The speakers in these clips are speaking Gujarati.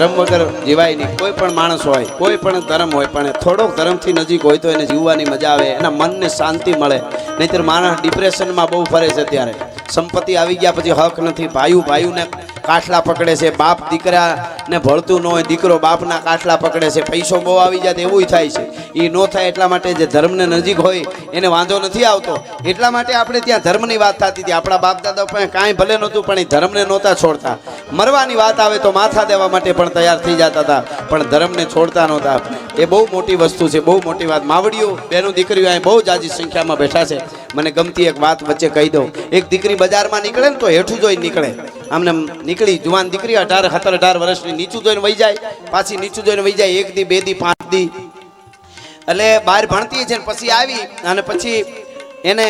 ધર્મ વગર જીવાય નહીં. કોઈ પણ માણસ હોય, કોઈ પણ ધર્મ હોય, પણ થોડોક ધર્મથી નજીક હોય તો એને જીવવાની મજા આવે, એના મનને શાંતિ મળે. નહીંતર માણસ ડિપ્રેશનમાં બહુ ફરે છે. ત્યારે સંપત્તિ આવી ગયા પછી હક નથી, ભાઈઓને કાઠલા પકડે છે, બાપ દીકરાને ભળતું ન હોય, દીકરો બાપના કાઠલા પકડે છે, પૈસો બહુ આવી જાય તો એવું થાય છે. એ ન થાય એટલા માટે જે ધર્મને નજીક હોય એને વાંધો નથી આવતો. એટલા માટે આપણે ત્યાં ધર્મની વાત થતી હતી. આપણા બાપ દાદા પણ કાંઈ ભલે નહોતું, પણ એ ધર્મને નહોતા છોડતા. મરવાની વાત આવે તો માથા દેવા માટે પણ તૈયાર થઈ જતા હતા, પણ ધર્મને છોડતા નહોતા. એ બહુ મોટી વસ્તુ છે, બહુ મોટી વાત. માવડીઓ બેનો દીકરીઓ અહીં બહુ જાજી સંખ્યામાં બેઠા છે. મને ગમતી એક વાત વચ્ચે કહી દઉં. એક દીકરી બજારમાં નીકળે ને તો હેઠું જોઈને નીકળે. આમને નીકળી જુવાન દીકરી 18 વર્ષની, નીચું જોઈને વહી જાય, પાછી નીચું જોઈને વહી જાય. 1 દી 2 દી 5 દી એટલે બહાર ભણતી છે. પછી આવી અને પછી એને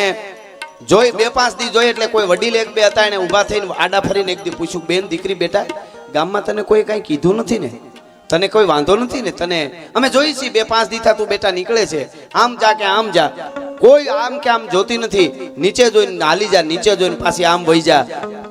જોઈ 2-5 દી જોઈ એટલે કોઈ વડીલ 1-2 હતા, એને ઊભા થઈને આડા ફરીને એક દી પૂછ્યું, બેન દીકરી બેટા, ગામમાં તને કોઈ કાંઈ કીધું નથી ને? તને કોઈ વાંધો નથી ને? તને અમે જોઈ છીએ 2-5 દી તું બેટા નીકળે છે, આમ જા કે આમ જા, કોઈ આમ કે આમ જોતી નથી. નીચે જોઈને હાલી જા, નીચે જોઈને પાછી આમ વહી જા,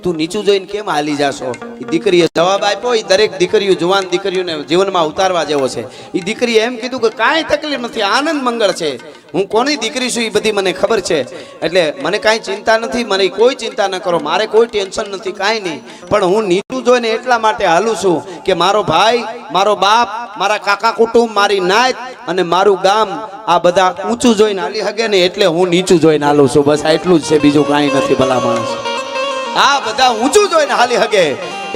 તું નીચું જોઈને કેમ હાલી જાશો? એ દીકરીએ જવાબ આપ્યો. એ દરેક દીકરીઓ, જુવાન દીકરીઓને જીવનમાં ઉતારવા જેવો છે. એ દીકરીએ એમ કીધું કે કાંઈ તકલીફ નથી, આનંદ મંગળ છે, હું કોની દીકરી છું એ બધી મને ખબર છે, એટલે મને કાંઈ ચિંતા નથી, મને કોઈ ચિંતા ન કરો, મારે કોઈ ટેન્શન નથી, કાંઈ નહીં. પણ હું નીચું જોઈને એટલા માટે હાલું છું કે મારો ભાઈ, મારો બાપ, મારા કાકા કુટુંબ, મારી નાત અને મારું ગામ આ બધા ઊંચું જોઈને હાલી હગે ને, એટલે હું નીચું જોઈને હાલું છું. બસ એટલું જ છે, બીજું કાંઈ નથી. ભલા માણસ આ બધા ઊંચું જોઈને હાલી હગે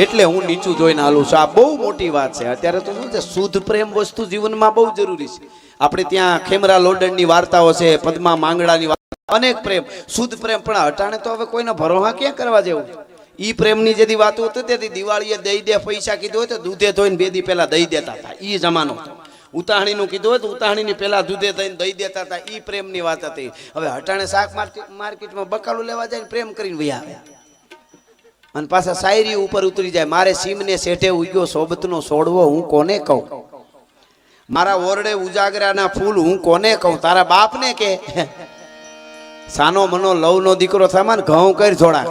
એટલે હું નીચું જોઈને હાલું છું. આ બહુ મોટી વાત છે. અત્યારે તો શું છે, શુદ્ધ પ્રેમ વસ્તુ જીવનમાં બહુ જરૂરી છે. આપણે ત્યાં ખેમરા લોડણની વાર્તાઓ છે, પદ્મા માંગડાની વાર્તા, અનેક પ્રેમ, શુદ્ધ પ્રેમ. પણ અટાણે તો હવે કોઈના ભરોહા ક્યાં કરવા જેવું? ઈ પ્રેમની જે વાતો હતી, દિવાળીએ દઈ દે પૈસા કીધું હોય તો દૂધે ધોઈને 2 દી પહેલા દઈ દેતા હતા. ઈ જમાનો હતો. ઉતાહણીનું કીધું હોય તો ઉતાહણીની પહેલા દૂધે થઈને દઈ દેતા હતા. ઈ પ્રેમની વાત હતી. હવે અટાણે શાક માર્કેટમાં બકાલું લેવા જાય ને પ્રેમ કરીને વહી આવે અને પાછા શાયરી ઉપર ઉતરી જાય. મારે સીમને શેઠે ઉગ્યો સોબતનો છોડવો, હું કોને કહું? મારા ઓરડે ઉજાગરાના ફૂલ, હું કોને કહું? તારા બાપને કે સાનો મનો લવનો દીકરો થમાન ઘઉં કરી થોડા.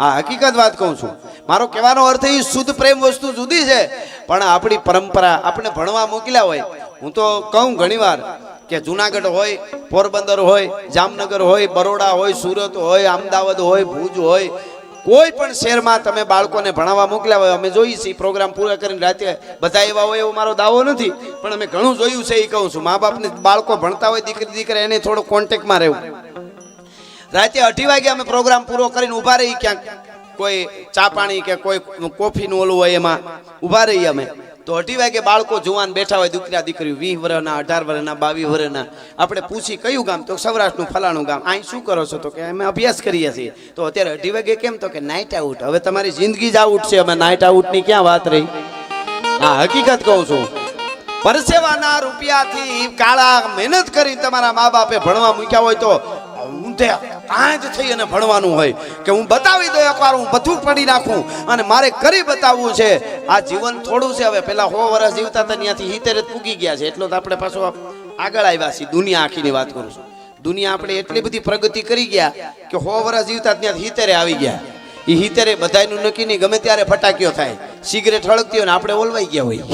આ હકીકત વાત કહું છું. મારો કહેવાનો અર્થ એ શુદ્ધ પ્રેમ વસ્તુ જુદી છે, પણ આપણી પરંપરા આપણે ભણવા મોકલ્યા હોય. હું તો કહું ઘણીવાર કે જુનાગઢ હોય, પોરબંદર હોય, જામનગર હોય, બરોડા હોય, સુરત હોય, અમદાવાદ હોય, ભુજ હોય, કોઈ પણ શહેરમાં તમે બાળકોને ભણાવવા મોકલ્યા હોય. અમે જોઈએ છીએ પ્રોગ્રામ પૂરા કરીને રાતે બધા એવા હોય એવો મારો દાવો નથી, પણ અમે ઘણું જોયું છે. એ કહું છું, મા બાપને બાળકો ભણતા હોય, દીકરી દીકરા, એને થોડો કોન્ટેક્ટમાં રહેવું. રાતે 8 વાગે અમે પ્રોગ્રામ પૂરો કરીને ઊભા રહી, ક્યાંક કોઈ ચા પાણી કે કોઈ કોફીનું ઓલું હોય એમાં ઊભા રહીએ અમે. તો 8 વાગે બાળકો જુવાન બેઠા હોય, દીકરા દીકરીઓ 20 વર્ષના, 18 વર્ષના, 22 વર્ષના. આપણે પૂછી કયું ગામ? તો સૌરાષ્ટ્રનું ફલાણું ગામ. અહીં શું કરો છો? તો કે અમે અભ્યાસ કરીએ છીએ. તો અત્યારે 8 વાગે કેમ? તો કે નાઇટ આઉટ. હવે તમારી જિંદગી જ આઉટ છે, અમે નાઇટ આઉટની ક્યાં વાત રહી? હા, હકીકત કહું છું. પરસેવાના રૂપિયાથી કાળા મહેનત કરી તમારા મા બાપે ભણવા મૂક્યા હોય તો ઊંધે આંજ થઈ અને ભણવાનું હોય કે હું બતાવી દઉં એકવાર, હું બધું પડી નાખું અને મારે કરી બતાવવું છે. આ જીવન થોડું છે. હવે પેલા 100 વર્ષ જીવતા હતા, ત્યાંથી 70 પૂગી ગયા છે. એટલો તો આપણે પાછો આગળ આવ્યા છીએ. દુનિયા આખીની વાત કરું છું. દુનિયા આપણે એટલી બધી પ્રગતિ કરી ગયા કે 100 વર્ષ જીવતા ત્યાંથી 70 આવી ગયા. એ 70 બધાનું નક્કી નહીં, ગમે ત્યારે ફટાક્યો થાય, સિગરેટ હળગતી હોય ને આપણે ઓલવાઈ ગયા હોય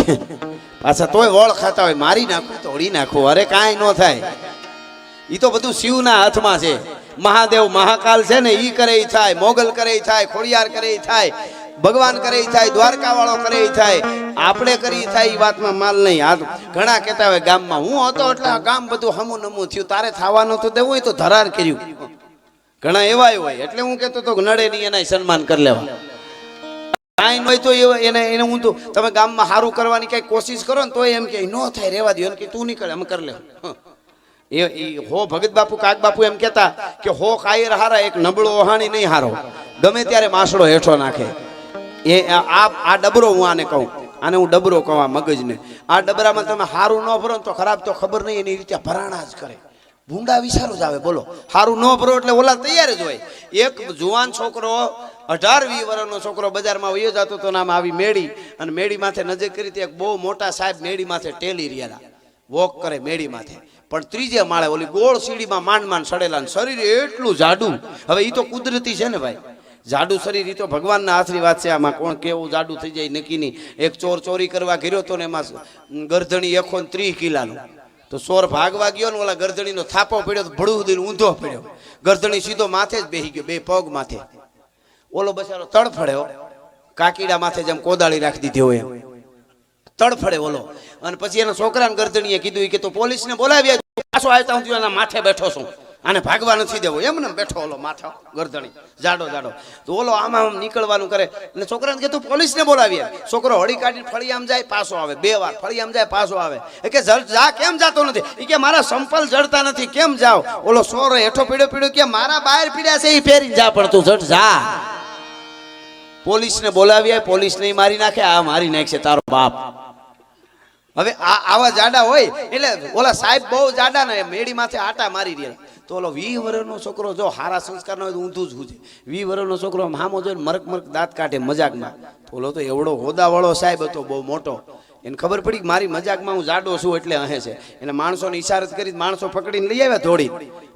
પાછા તોય વળ ખાતા હોય, મારી નાખું તોડી નાખું, અરે કાંઈ ન થાય. એ તો બધું શિવના હાથમાં છે. મહાદેવ મહાકાલ છે ને, ઈ કરે થાય, મોગલ કરે થાય, ખોડિયાર કરે થાય, ભગવાન કરે થાય, દ્વારકા વાળો કરે થાય, આપણે કરી થાય. એ વાતમાં માલ નહીં. આ ઘણા કહેતા હોય ગામમાં હું હતો એટલે ગામ બધું હમું નમું થયું, તારે થવાનું તો દેવું હોય તો ધરાર કર્યું. ઘણા એવા હોય. એટલે હું કહેતો તો નડે નહીં એના સન્માન કરી લેવા. કાંઈ હોય તો એને હું તો તમે ગામમાં સારું કરવાની કઈ કોશિશ કરો ને તો એમ કે ન થાય, રેવા દો, એમ કે તું નીકળે, અમે કરી લે. હો ભગત બાપુ, કાક બાપુ એમ કેતા કે હો કાયર હારા, એક નબળો ઓહાણી નહીં હારો. ગમે ત્યારે માસડો હેઠો નાખે. આ ડબરો, હું આને કહું, આને હું ડબરો કહું આ મગજને. આ ડબરામાં તમે સારું ન ભરો તો ખરાબ તો ખબર નહીં, એની રીતે ભરાણા જ કરે. ભૂંડા વિચારો જ આવે. બોલો, સારું ન ભરો એટલે ઓલા તૈયાર જ હોય. એક જુવાન છોકરો 18-20 વર્ષનો છોકરો બજારમાં વયો જતો તો નામ આવી મેળી, અને મેળી માથે નજર કરી એક બહુ મોટા સાહેબ મેળી માથે ટેલી રહ્યા, વોક કરે મેળી માથે. પણ 3જે માળે ઓલી ગોળ સીડીમાં માંડ માંડ સડેલા, શરીર એટલું જાડું. હવે એ તો કુદરતી છે ને ભાઈ, જાડુ શરીર ઈ તો ભગવાનના હાથની વાત છે. આમાં કોણ કેવું જાડુ થઈ જાય નક્કી નહીં. એક ચોર ચોરી કરવા ગયો તો ને એમાં ગરધણી 130 કિલાનો, તો ચોર ભાગવા ગયો ને ઓલા ગરધણીનો થાપો પડ્યો તો ભડું દઈને ઊંધો પડ્યો. ગરધણી સીધો માથે જ બેસી ગયો, બે પગ માથે. ઓલો બચારો તડફડ્યો, કાકીડા માથે જેમ કોદાળી રાખી દીધી હોય તડફડે ઓલો. અને પછી એના છોકરાને ગરધણીએ કીધું કે તું પોલીસને બોલાવ્યા, પાછો આવતા હું એના માથે બેઠો છું, આને ભાગવા નથી દેવો. એમને બેઠો ઓલો માથે ગરધણી જાડો જાડો. તો ઓલો આમાં નીકળવાનું કરે એટલે છોકરાને કે તું પોલીસને બોલાવ્યા. છોકરો હળી કાઢીને ફળી આમ જાય પાછો આવે, 2 વાર ફળી આમ જાય પાછો આવે. એ કે જા, કેમ જાતો નથી? એ કે મારા સંપલ જડતા નથી, કેમ જાવ? ઓલો સોરો હેઠો પીડ્યો કે મારા બહાર પીડ્યા છે એ ફેરીને જા, પણ તું જડ જા. પોલીસને બોલાવ્યા, પોલીસ નહીં મારી નાખે, આ મારી નાખશે તારો બાપ. હવે આવા જાડા હોય એટલે ઓલા સાહેબ બહુ જાડા ને મેડી માથે આટા મારી રહ્યા. તો ઓલો 20 વર્ષનો છોકરો જો હારા સંસ્કારનો હોય તો ઊંધું જ હુજે. 20 વર્ષનો છોકરો હામો જોઈને મરક દાંત કાઢે મજાકમાં. ઓલો તો એવડો હોદાવાળો સાહેબ હતો, બહુ મોટો. એને ખબર પડી કે મારી મજાકમાં હું જાડો છું એટલે હે છે. એને માણસોને ઈશારત કરી, માણસો પકડીને લઈ આવ્યા ધોડી.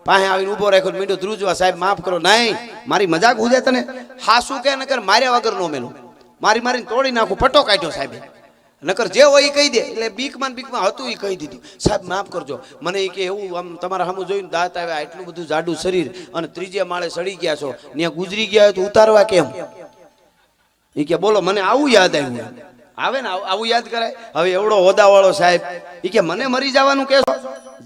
પાસે આવીને ઊભો રાખ્યો, મીંડો ધ્રુજવા, સાહેબ માફ કરો. નહીં, મારી મજાક હુજે તને? હાસું કે નકર માર્યા વગર નો મેલું, મારીને તોડી નાખું. પટ્ટો કાઢ્યો સાહેબે. નકર જે હોય એ કહી દે. એટલે બીકમાં હતું એ કહી દીધું, સાહેબ માફ કરજો મને. એ કે એવું આમ તમારા સામું જોઈને દાંત આવ્યા, એટલું બધું જાડું શરીર અને 3 માળે સડી ગયા છો, ત્યાં ગુજરી ગયા હોય તો ઉતારવા કેમ? એ કે બોલો, મને આવું યાદ આવ્યું. આવે ને આવું યાદ કરાય. હવે એવડો હોદાવાળો સાહેબ એ કે મને મરી જવાનું કહેશો,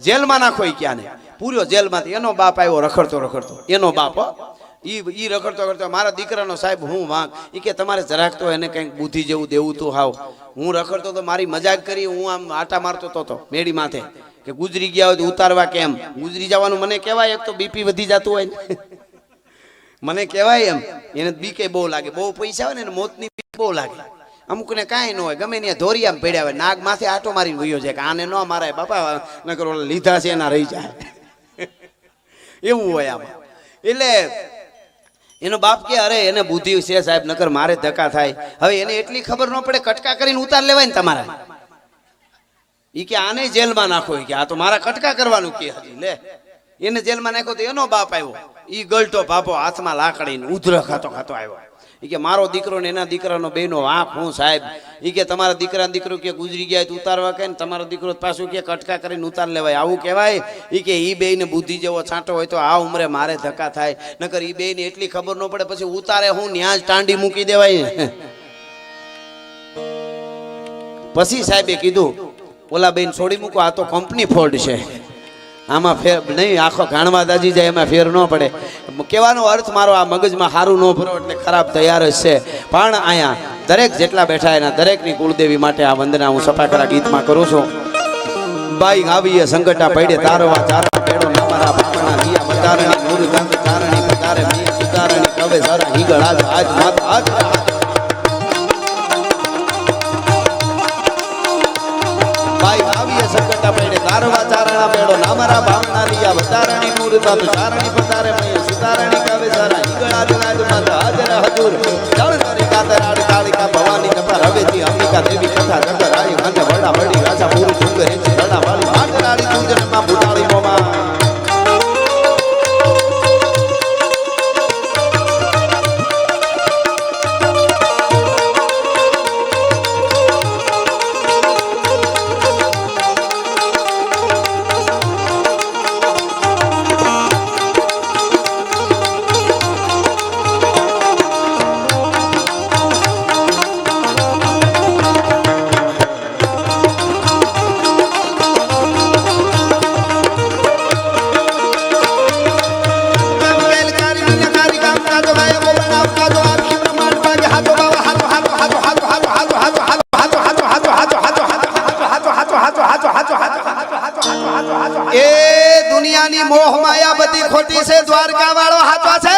જેલમાં નાખો. એ ક્યાં ને પૂર્યો જેલમાંથી. એનો બાપ આવ્યો રખડતો, એનો બાપ ઈ રખડતો મારા દીકરાનો સાહેબ હું વાંક. એ કે તમારે જરાક તો એને કંઈક બુદ્ધિ જેવું દેવું તો હાવ. હું રખડતો તો મારી મજાક કરી, હું આમ આટા મારતો તો મેડી માથે કે ગુજરી ગયા હોય તો ઉતારવા કેમ? ગુજરી જવાનું મને કહેવાય. એક તો બીપી વધી જતું હોય ને મને કહેવાય એમ. એને બીકે બહુ લાગે, બહુ પૈસા હોય ને એને મોતની બીક બહુ લાગે. અમુકને કાંઈ ન હોય, ગમે ત્યાં ધોરી આમ પડ્યા હોય, નાગ માથે આટો મારીને વયો જાય કે આને ન મારાય બાપા, નકર ઓલા લીધા છે એના રહી જાય એવું હોય આમાં. એટલે એનો બાપ કે અરે એને બુદ્ધિ છે સાહેબ, નકર મારે ધક્કા થાય. હવે એને એટલી ખબર ન પડે, કટકા કરીને ઉતાર લેવાય ને તમારે. ઈ કે આને જેલમાં નાખો, કે આ તો મારા કટકા કરવાનું કે હજી લે. એને જેલમાં નાખ્યો તો એનો બાપ આવ્યો, ઈ ગલટો ભાભો હાથમાં લાકડીને ઉધરો ખાતો આવ્યો. ઈ કે મારો દીકરો ને એના દીકરાનો બેનો વાંક હું સાહેબ. ઈ કે તમારા દીકરો કે ગુજરી ગયા તો ઉતારવા કે, તમારો દીકરો પાછું કે કટકા કરીને ઉતાર લેવાય, આવું કહેવાય? ઈ કે ઈ બેયને બુદ્ધિ જેવો છાંટો હોય તો આ ઉંમરે મારે ધક્કા થાય, નકર ઈ બેયને એટલી ખબર ન પડે પછી ઉતારે હું ન્યા જ ટાંડી મૂકી દેવાય. પછી સાહેબે કીધું ઓલા બેન છોડી મૂકો, આ તો કંપની ફોલ્ટ છે, આમાં ફેર નહીં. આખો ગાણવા દાજી જાય એમાં ફેર ન પડે. કહેવાનો અર્થ મારો આ મગજમાં સારું ન ભરો એટલે ખરાબ તૈયાર જ છે. પણ અહીંયા દરેક જેટલા બેઠા એના દરેકની કુળદેવી માટે આ વંદના હું સફાકરા ગીતમાં કરું છું. બાઈ આવીએ સંકટા પડે તારવા ચારા પેડો નામારા બાપના દિયા બતારણી નૂર ગંધ ચારણી બતારે મી સુતારણી કવે સારા હીગળ આજ માત આજ સંકટા પડે તારવા ચારણા પેડો નામરા ભાવના દિયા બતારણી નૂર ગંધ ચારણી બતારે મી સુતારણી કવે સારા હીગળ આજ માત હાજર હજુર જળ કરી કાતરાડ કાળિકા ભવાની કપા રવેતી અંબિકા દેવી કથા જગર આઈ મને વડા વડી રાજા પૂરી ચુંગ રેચી રડા વાળી હાજરાડી ચુંજનમાં બુટાળી મોમાં. દુનિયાની મોહ માયા બધી ખોટી છે, દ્વારકા વાળો હાચો છે.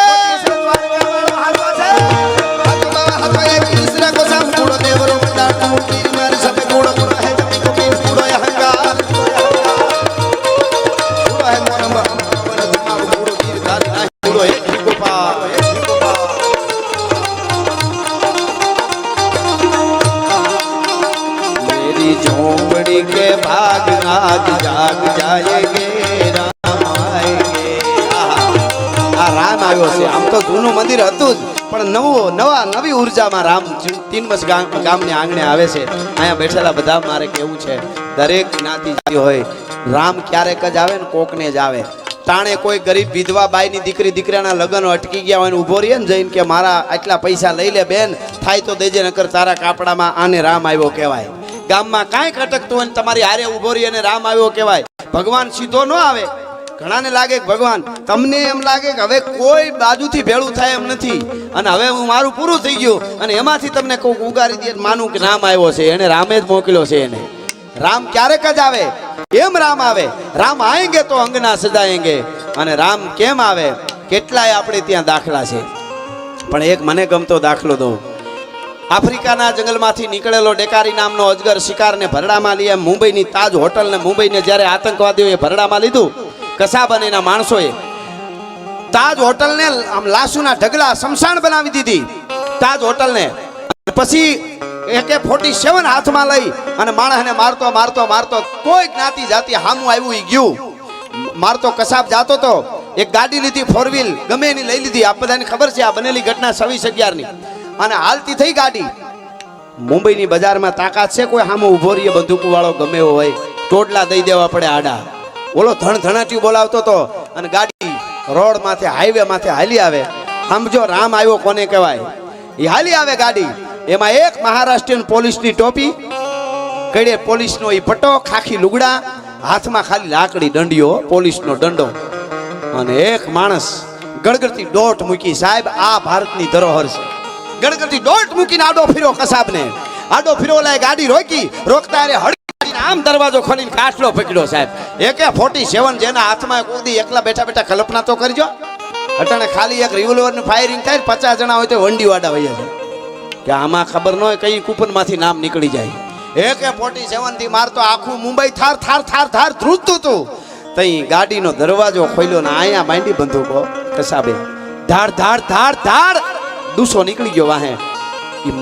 मेरी झोंपड़ी के भाग नाग जाग जाएंगे, राम आएंगे. આ રામ આવ્યો છે. આમ તો જૂનું મંદિર હતું જ, પણ નવી ઉર્જામાં રામ તીનમસ ગામને આંગણે આવે છે. અહીંયા બેઠેલા બધા મારે કેવું છે, દરેક જ્ઞાતિ જાતિ હોય, રામ ક્યારેક જ આવે ને કોકને જ આવે. તાણે કોઈ ગરીબ વિધવા બાઈની દીકરાના લગ્ન અટકી ગયા હોય ને ઊભો રહીએ ને જઈને કે મારા આટલા પૈસા લઈ લે બેન, થાય તો દેજે, નકર તારા કાપડામાં આને રામ આવ્યો કહેવાય. ગામમાં કાંઈક અટકતું હોય ને તમારી હારે ઊભો રહી અને રામ આવ્યો કહેવાય. ભગવાન સીધો ન આવે. ઘણાને લાગે કે ભગવાન, તમને એમ લાગે કે હવે કોઈ બાજુથી ભેળું થાય એમ નથી અને હવે હું મારું પૂરું થઈ ગયું અને એમાંથી તમને કોઈક ઉગારી દે માનું કે રામ આવ્યો છે, એને રામે જ મોકલ્યો છે. એને રામ ક્યારેક જ આવે. એમ રામ આવે, રામ આएंगे તો અંગના સજાएंगे. અને રામ કેમ આવે, કેટલાય આપણે ત્યાં દાખલા છે, પણ એક મને ગમતો દાખલો દઉં. આફ્રિકાના જંગલમાંથી નીકળેલો ડેકારી નામનો અજગર શિકારને ભરડામાં લઈ મુંબઈની તાજ હોટલને મુંબઈને જ્યારે આતંકવાદીઓએ ભરડામાં લીધું, કસાબ અને એના માણસોએ તાજ હોટલને આમ લાશુના ઢગલા શમશાન બનાવી દીધી. તાજ હોટલને પછી AK-47 હાથમાં લઈ અને માણસને મારતો કોઈ જ્ઞાતિ જાતિ હામું આવ્યું ઈ ગયું. મારતો કસાબ જાતો તો એક ગાડી લીધી, 4 વ્હીલ ગમે એની લઈ લીધી. આ બધાને ખબર છે આ બનેલી ઘટના 26/11 ની. અને હાલતી થઈ ગાડી. મુંબઈની બજારમાં તાકાત છે કોઈ હામો ઊભો રહીએ બંદૂક વાળો ગમે એવો હોય, ટોટલા દઈ દેવા પડે આડા. ઓલો ધણધણાટી બોલાવતો તો અને ગાડી રોડ માથે હાઈવે માથે હાલી આવે. સમજો રામ આવ્યો કોને કહેવાય. એ હાલી આવે ગાડી, એમાં એક મહારાષ્ટ્રીયન પોલીસની ટોપી, કડે પોલીસનો ઈ પટ્ટો, ખાખી લુગડા, હાથમાં ખાલી લાકડી દંડીઓ, પોલીસનો દંડો, અને એક માણસ ગળગળતી દોટ મૂકી. સાહેબ આ ભારતની ધરોહર છે. ગળગળતી દોટ મૂકીને આડો ફીરો કસાબને, આડો ફીરો લાય ગાડી રોકતા અરે હળી આમ દરવાજો ખોલીને કાટલો પકડ્યો. સાહેબ AK-47 જેના હાથમાં કોઈ એકલા બેઠા કલ્પના તો કરજો. અટાણે ખાલી એક રિવોલ્વરનું ફાયરિંગ થાય, 50 જણા હોય તો વંડી વાડા વહી જાય કે આમાં ખબર ન હોય કઈ કૂપનમાંથી નામ નીકળી જાય. AK-47 થી મારતો આખું મુંબઈ થાર ધ્રુજતું હતું. તઈ ગાડીનો દરવાજો ખોલ્યો ને આયા માંડી બંદૂકો. કસાબે ધાડ દુસો નીકળી ગયો વાહે. ઈ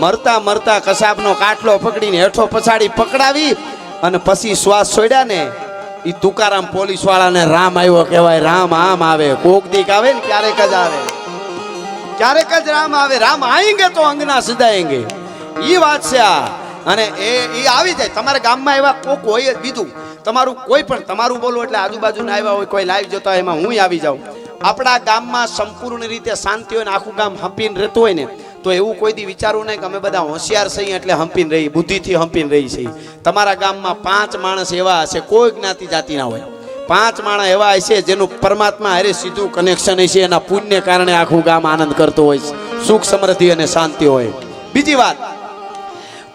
મરતા કસાબનો કાટલો પકડીને હેઠો પછાડી પકડાવી અને પછી શ્વાસ છોડ્યા ને ઈ તુકારામ પોલીસ વાળાને રામ આવ્યો કહેવાય. રામ આમ આવે, કોક દીક આવે ને ક્યારેક જ આવે, ક્યારેક જ રામ આવે. રામ આएंगे તો અંગના સજાएंगे. ઈ વાત છે આ. અને એ આવી જાય તમારા ગામમાં. એવા કોક હોય જ બીજું તમારું કોઈ પણ તમારું બોલો એટલે આજુબાજુના આવ્યા હોય કોઈ લાઈવ જોતા હોય એમાં હું આવી જાઉં. આપણા ગામમાં સંપૂર્ણ રીતે શાંતિ હોય ને આખું ગામ હંપીને રહેતું હોય ને તો એવું કોઈ દી વિચારવું નહીં કે અમે બધા હોશિયાર છીએ એટલે હંપીને રહી, બુદ્ધિથી હંપીને રહી છીએ. તમારા ગામમાં 5 માણસ એવા હશે, કોઈ જ્ઞાતિ જાતિના હોય, 5 માણસ એવા હશે જેનું પરમાત્મા હારે સીધું કનેક્શન હશે. એના પુણ્યને કારણે આખું ગામ આનંદ કરતું હોય, સુખ સમૃદ્ધિ અને શાંતિ હોય. બીજી વાત,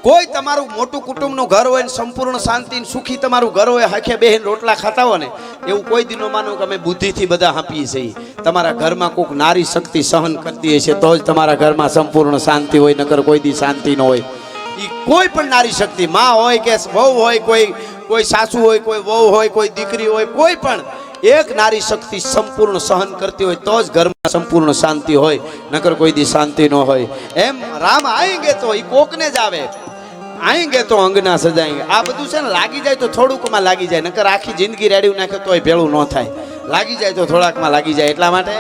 કોઈ તમારું મોટું કુટુંબનું ઘર હોય ને સંપૂર્ણ શાંતિ સુખી તમારું ઘર હોય, હાખે બેહીને રોટલા ખાતા હોય ને, એવું કોઈ દિનો માનો કે અમે બુદ્ધિથી બધા હાંપીએ છીએ. તમારા ઘરમાં કોઈક નારી શક્તિ સહન કરતી હશે તો જ તમારા ઘરમાં સંપૂર્ણ શાંતિ હોય, નકર કોઈ દી શાંતિ ન હોય. એ કોઈ પણ નારી શક્તિ, માં હોય કે વહુ હોય, કોઈ સાસુ હોય, કોઈ વહુ હોય, કોઈ દીકરી હોય, કોઈ પણ એક નારી શક્તિ સંપૂર્ણ સહન કરતી હોય તો જ ઘરમાં સંપૂર્ણ શાંતિ હોય, નકર કોઈ દી શાંતિ ન હોય. એમ રામ આएंगे તો એ કોકને જ આવે, આएंगे તો અંગના સજાएंगे. આ બધું છે ને લાગી જાય તો થોડુંકમાં લાગી જાય, નકર આખી જિંદગી રેડી નાખે તોય ભેળું ન થાય. લાગી જાય તો થોડાકમાં લાગી જાય. એટલા માટે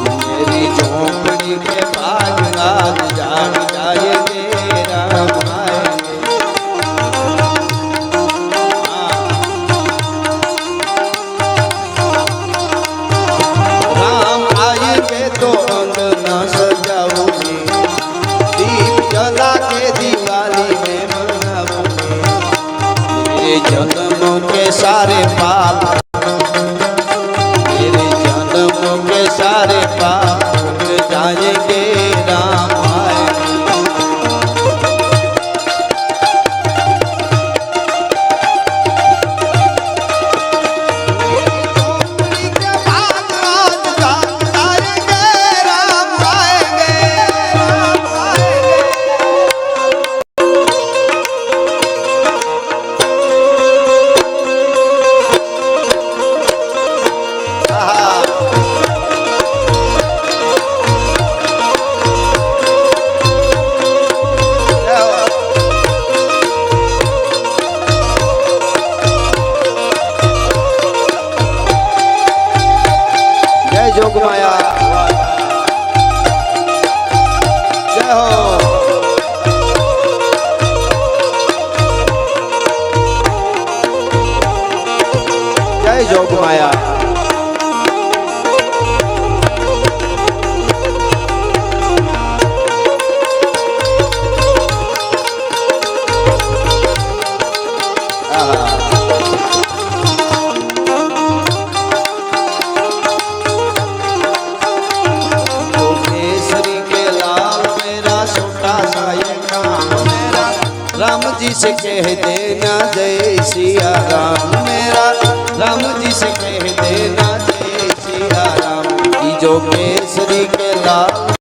મેરી ઝોપડી કે બાગ રાત જાગ જાયેંગે રામ आएंगे तो अंगना सजाऊंगी, दीप जला के दिवाली में मनाऊंगी. मेरे जन्म के सारे पाप, मेरे जन्म के सारे पाप मिट जाएंगे राम आएंगे. राम जी से कह देना जय सिया राम, मेरा राम जी से कह देना जय सिया राम। की जो केसरी के लाल